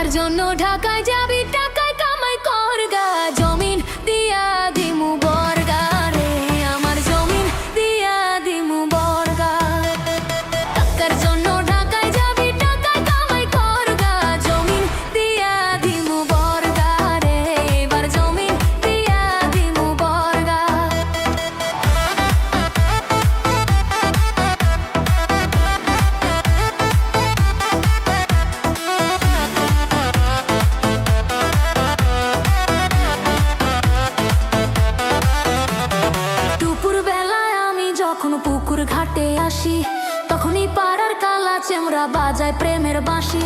টাকার জন্য ঢাকায় যাবি, টাকায় কামাই করগা, জমিন দিয়া দিমু বর্গা রে, আমার জমিন দিয়া দিমু বর্গা। টাকার জন্য ঢাকায় যাবি, টাকায় কামাই করগা, জমিন দিয়া দিমু বর্গা রে, এবার জমিন দিয়া দিমু বর্গা। দুপুর বেলায় আমি যখন পুকুর ঘাটে আসি, তখনই পাড়ার কালা চেমরা বাজায় প্রেমের বাঁশি।